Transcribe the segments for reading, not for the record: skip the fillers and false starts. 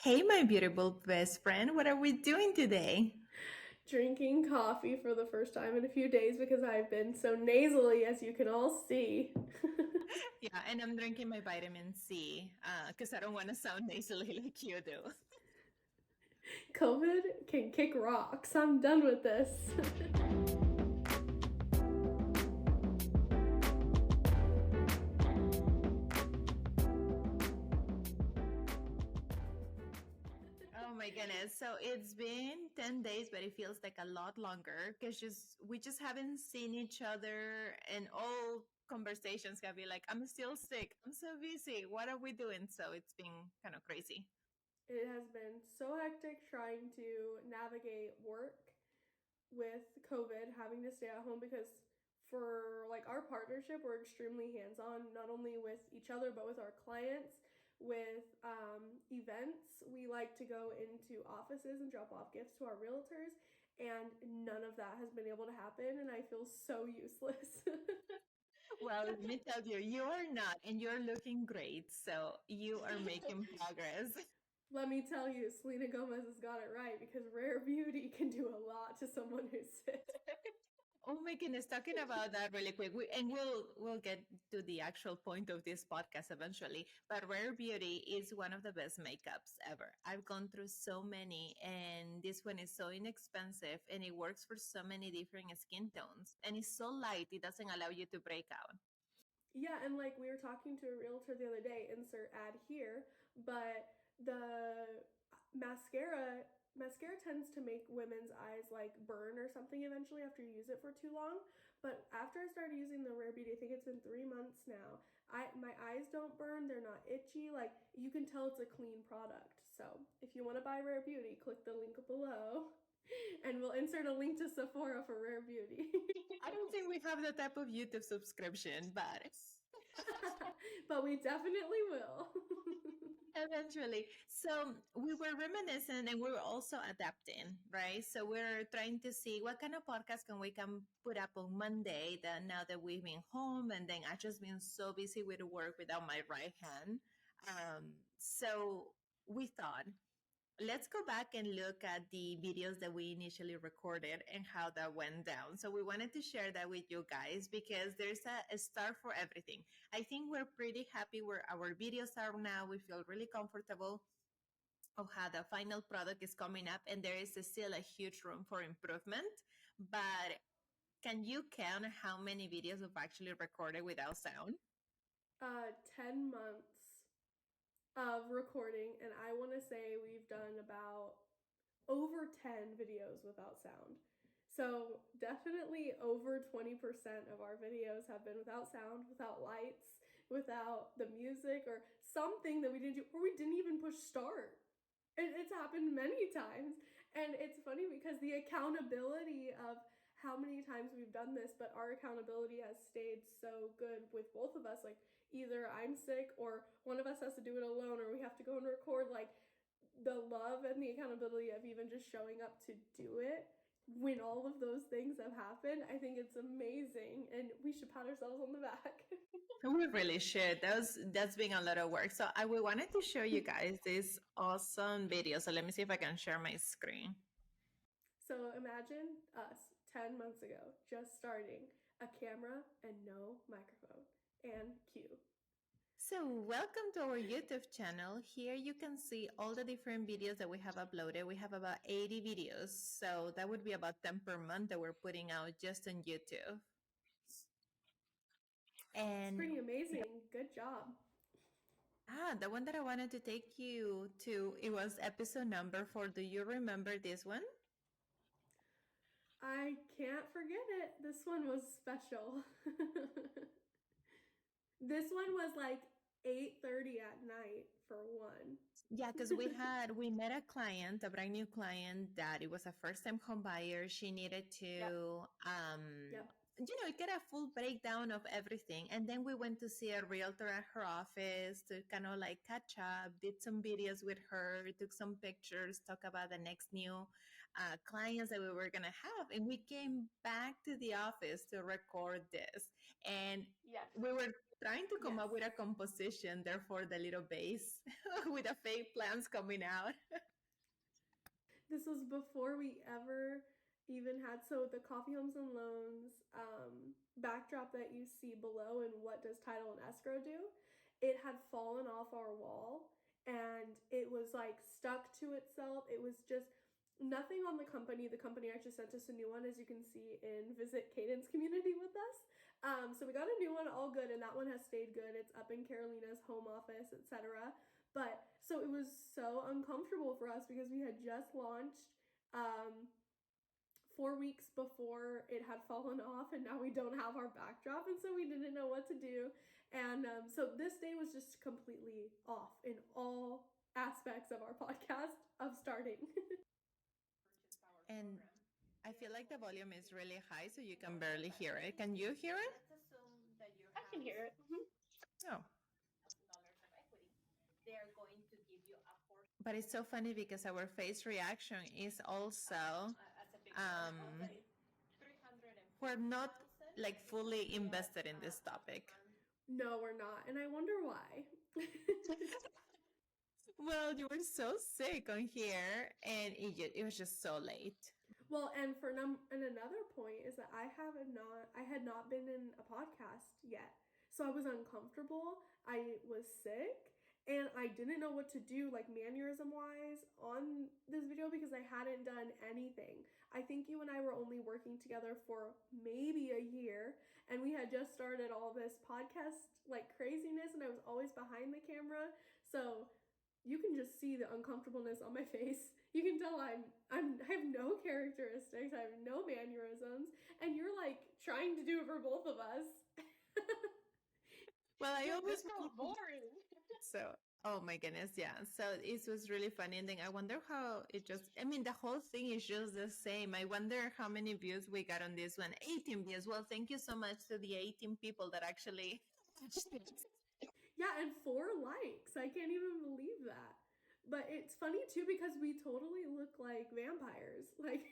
Hey, my beautiful best friend, what are we doing today? Drinking coffee for the first time in a few days because I've been so nasally, as you can all see. Yeah, and I'm drinking my vitamin C because I don't want to sound nasally like you do. COVID can kick rocks. I'm done with this. Oh my goodness. So it's been 10 days, but it feels like a lot longer because just we just haven't seen each other, and all conversations have been like, I'm still sick. I'm so busy. What are we doing? So it's been kind of crazy. It has been so hectic trying to navigate work with COVID, having to stay at home because for like our partnership, we're extremely hands-on, not only with each other but with our clients. With events, we like to go into offices and drop off gifts to our realtors, and none of that has been able to happen, and I feel so useless. Well, let me tell you, you are not, and you're looking great. So you are making progress. Let me tell you, Selena Gomez has got it right because rare beauty can do a lot to someone who's sick. Oh my goodness, talking about that really quick. And we'll get to the actual point of this podcast eventually. But Rare Beauty is one of the best makeups ever. I've gone through so many, and this one is so inexpensive, and it works for so many different skin tones. And it's so light, it doesn't allow you to break out. Yeah, and like we were talking to a realtor the other day, insert ad here, but the mascara tends to make women's eyes like burn or something eventually after you use it for too long. But after I started using the Rare Beauty, I think it's been 3 months now. My eyes don't burn, they're not itchy. Like you can tell it's a clean product. So if you want to buy Rare Beauty, click the link below, and we'll insert a link to Sephora for Rare Beauty. I don't think we have the type of YouTube subscription, but But we definitely will. eventually. So we were reminiscing and we were also adapting, right? So we're trying to see what kind of podcast can put up on Monday that now that we've been home, and then I just been so busy with work without my right hand. So we thought, let's go back and look at the videos that we initially recorded and how that went down. So we wanted to share that with you guys because there's a start for everything. I think we're pretty happy where our videos are now. We feel really comfortable of how the final product is coming up, and there is still a huge room for improvement. But can you count how many videos we've actually recorded without sound? 10 months of recording, and I want to say we've done about over 10 videos without sound. So, definitely over 20% of our videos have been without sound, without lights, without the music, or something that we didn't do, or we didn't even push start. It's happened many times. And it's funny because the accountability of how many times we've done this, but our accountability has stayed so good with both of us. Like, either I'm sick, or one of us has to do it alone, or we have to go and record. Like, the love and the accountability of even just showing up to do it when all of those things have happened, I think it's amazing. And we should pat ourselves on the back. We really should. That's been a lot of work. So we wanted to show you guys this awesome video. So let me see if I can share my screen. So imagine us 10 months ago, just starting a camera and no microphone. And cue. So welcome to our YouTube channel. Here you can see all the different videos that we have uploaded. We have about 80 videos. So that would be about 10 per month that we're putting out just on YouTube. It's And pretty amazing. Good job. the one that I wanted to take you to, it was episode number 4. Do you remember this one? I can't forget it. This one was special. This one was like 8:30 at night for one. Yeah, because we met a client, a brand new client that it was a first time home buyer. She needed Yep. to Yep. get a full breakdown of everything. And then we went to see a realtor at her office to kind of like catch up, did some videos with her, took some pictures, talk about the next new clients that we were going to have. And we came back to the office to record this. And Yes. we were trying to come Yes. up with a composition, therefore the little bass with the fake plants coming out. This was before we ever even had, so the coffee homes and loans backdrop that you see below and what does title and escrow do, it had fallen off our wall and it was like stuck to itself. It was just nothing on the company. The company actually sent us a new one, as you can see in Visit Cadence Community with us. So we got a new one, all good, and that one has stayed good. It's up in Carolina's home office, etc. But so it was so uncomfortable for us because we had just launched 4 weeks before it had fallen off, and now we don't have our backdrop, and so we didn't know what to do. And so this day was just completely off in all aspects of our podcast of starting. And I feel like the volume is really high, so you can barely hear it. Can you hear it? I can hear it. No. But it's so funny because our face reaction is also we're not like fully invested in this topic. No, we're not, and I wonder why. Well, you were so sick on here, and it was just so late. Well, and and another point is that I had not been in a podcast yet. So I was uncomfortable. I was sick and I didn't know what to do like mannerism wise on this video because I hadn't done anything. I think you and I were only working together for maybe a year and we had just started all this podcast like craziness and I was always behind the camera. So you can just see the uncomfortableness on my face. You can tell I have no characteristics, I have no mannerisms, and you're like trying to do it for both of us. Well, I always felt boring. So, oh my goodness, yeah. So it was really funny. And then I wonder how it just, I mean, the whole thing is just the same. I wonder how many views we got on this one. 18 views. Well, thank you so much to the 18 people that actually watched it. Yeah, and 4 likes. I can't even believe that. But it's funny too because we totally look like vampires. Like,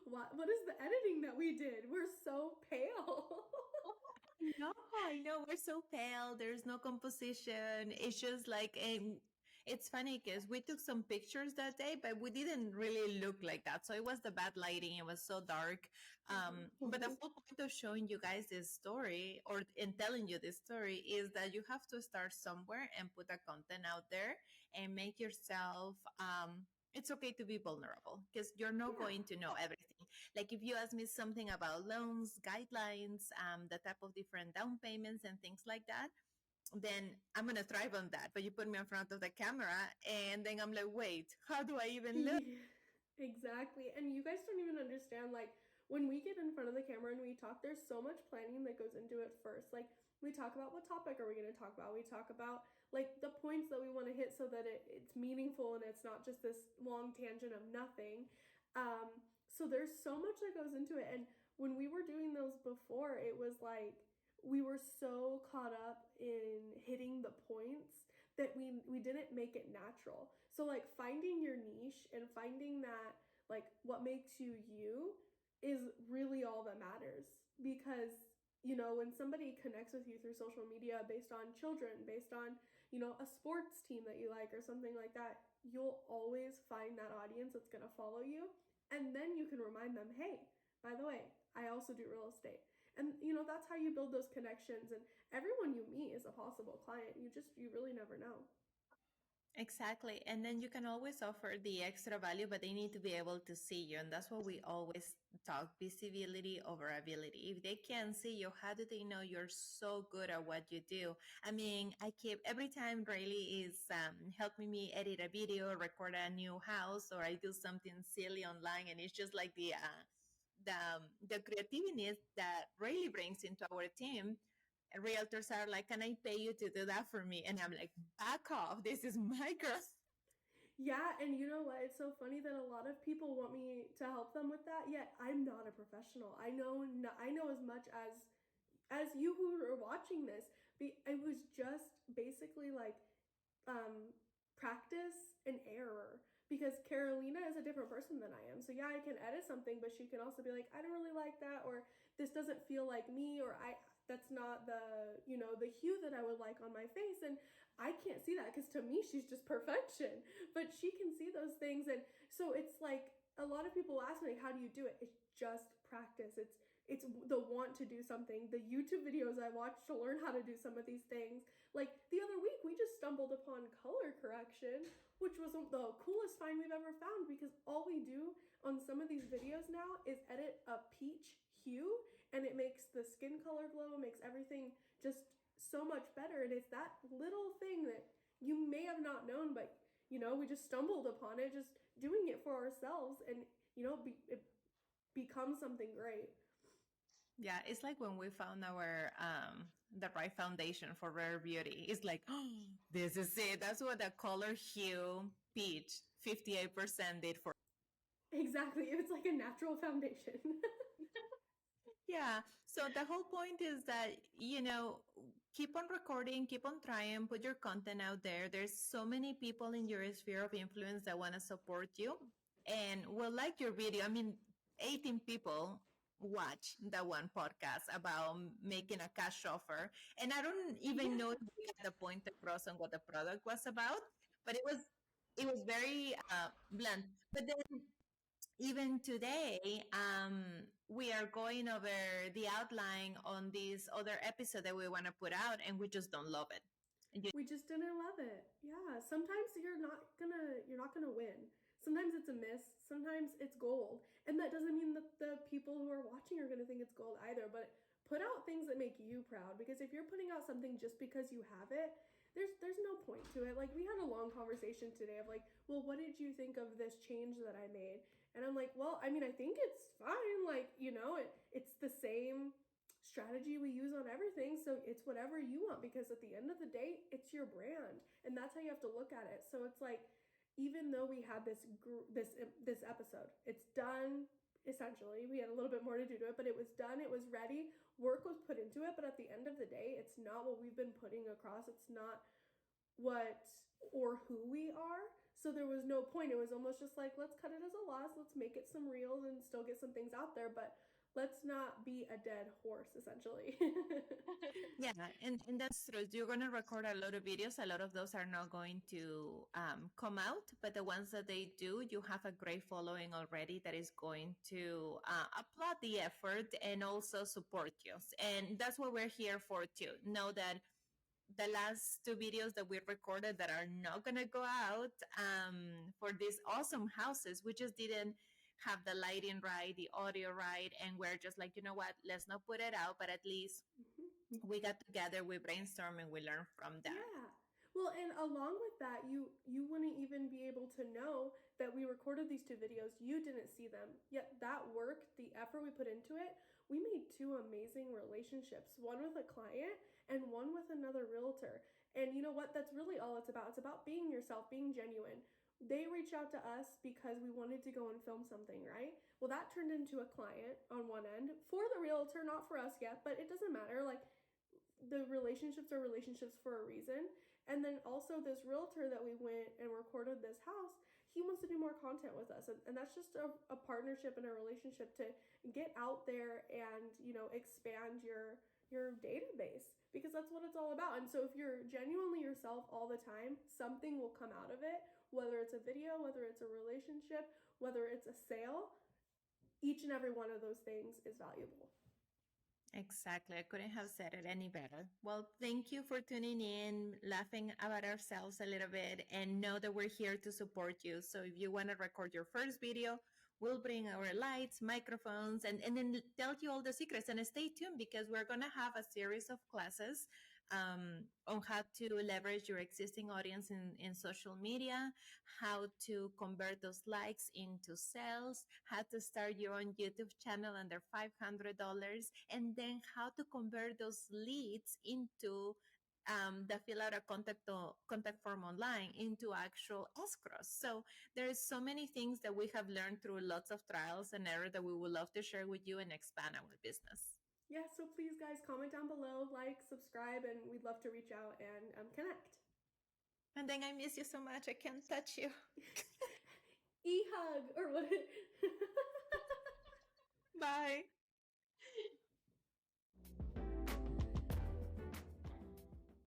what is the editing that we did? We're so pale. No, I know we're so pale. There's no composition. It's just like it's funny because we took some pictures that day, but we didn't really look like that. So it was the bad lighting. It was so dark. But the whole point of showing you guys this story or in telling you this story is that you have to start somewhere and put the content out there and make yourself. It's okay to be vulnerable because you're not going to know everything. Like if you ask me something about loans, guidelines, the type of different down payments and things like that, then I'm going to thrive on that. But you put me in front of the camera and then I'm like, wait, how do I even look? Exactly. And you guys don't even understand, like, when we get in front of the camera and we talk, there's so much planning that goes into it first. Like, we talk about what topic are we going to talk about. We talk about, like, the points that we want to hit so that it's meaningful and it's not just this long tangent of nothing. So there's so much that goes into it. And when we were doing those before, it was like we were so caught up in hitting the points that we didn't make it natural. So like finding your niche and finding that like what makes you you is really all that matters because when somebody connects with you through social media based on children, based on a sports team that you like or something like that, you'll always find that audience that's going to follow you, and then you can remind them, hey, by the way, I also do real estate. And that's how you build those connections, and everyone you meet is a possible client. You really never know. Exactly. And then you can always offer the extra value, but they need to be able to see you. And that's what we always talk, visibility over ability. If they can't see you, how do they know you're so good at what you do? I mean, I keep every time Railey is helping me edit a video, record a new house, or I do something silly online, and it's just like the creativity that Railey brings into our team. Realtors are like, can I pay you to do that for me? And I'm like, back off. This is my girl. Yeah, and you know what? It's so funny that a lot of people want me to help them with that. Yet I'm not a professional. I know as much as you who are watching this. It was just basically like um, practice and error, because Carolina is a different person than I am. So yeah, I can edit something, but she can also be like, I don't really like that, or this doesn't feel like me, or I that's not the the hue that I would like on my face, and I can't see that because to me she's just perfection, but she can see those things, and so it's like a lot of people ask me like, how do you do it? It's just practice. It's the want to do something, the YouTube videos I watched to learn how to do some of these things. Like the other week, we just stumbled upon color correction, which was the coolest find we've ever found, because all we do on some of these videos now is edit a peach hue, and it makes the skin color glow, makes everything just so much better. And it's that little thing that you may have not known, but we just stumbled upon it, just doing it for ourselves, and it becomes something great. Yeah, it's like when we found our the right foundation for rare beauty. It's like, oh, this is it. That's what the color hue peach 58% did for. Exactly. It's like a natural foundation. Yeah. So the whole point is that, keep on recording, keep on trying, put your content out there. There's so many people in your sphere of influence that want to support you and will like your video. I mean, 18 people watch that one podcast about making a cash offer. And I don't even know Yeah. if we got the point across on what the product was about, but it was very blunt. But then even today, we are going over the outline on this other episode that we want to put out, and we just don't love it. We just didn't love it. Yeah, sometimes you're not gonna win. Sometimes it's a miss. Sometimes it's gold, and that doesn't mean that the people who are watching are gonna think it's gold either. But put out things that make you proud, because if you're putting out something just because you have it, there's no point to it. Like we had a long conversation today of like, well, what did you think of this change that I made? And I'm like, well, I mean, I think it's fine. Like it's the same strategy we use on everything, so it's whatever you want, because at the end of the day it's your brand, and that's how you have to look at it. So it's like, even though we had this episode, it's done. Essentially, we had a little bit more to do to it, but it was done, it was ready, work was put into it, but at the end of the day, it's not what we've been putting across. It's not what or who we are. So there was no point. It was almost just like, let's cut it as a loss, let's make it some reels and still get some things out there, but let's not be a dead horse, essentially. Yeah, and that's true. You're going to record a lot of videos. A lot of those are not going to come out, but the ones that they do, you have a great following already that is going to applaud the effort and also support you. And that's what we're here for too. Know that the last two videos that we recorded that are not going to go out for these awesome houses, we just didn't have the lighting right, the audio right, and we're just like, you know what, let's not put it out, but at least we got together, we brainstorm, and we learn from that. Yeah. Well, and along with that, you wouldn't even be able to know that we recorded these two videos. You didn't see them. Yet that work, the effort we put into it, we made two amazing relationships. One with a client and one with another realtor. And you know what? That's really all it's about. It's about being yourself, being genuine. They reached out to us because we wanted to go and film something, right? Well, that turned into a client on one end for the realtor, not for us yet, but it doesn't matter. Like, the relationships are relationships for a reason. And then also this realtor that we went and recorded this house, he wants to do more content with us, and that's just a partnership and a relationship to get out there and expand your database, because that's what it's all about. And so if you're genuinely yourself all the time, something will come out of it, whether it's a video, whether it's a relationship, whether it's a sale. Each and every one of those things is valuable. Exactly. I couldn't have said it any better. Well, thank you for tuning in, laughing about ourselves a little bit, and know that we're here to support you. So if you want to record your first video, we'll bring our lights, microphones, and then tell you all the secrets. And stay tuned because we're going to have a series of classes on how to leverage your existing audience in social media, how to convert those likes into sales, how to start your own YouTube channel under $500, and then how to convert those leads into that fill out a contact form online into actual escrows. So there's so many things that we have learned through lots of trials and error that we would love to share with you and expand our business. Yeah, so please, guys, comment down below, like, subscribe, and we'd love to reach out and connect. And then I miss you so much. I can't touch you. E-hug, or what? Bye.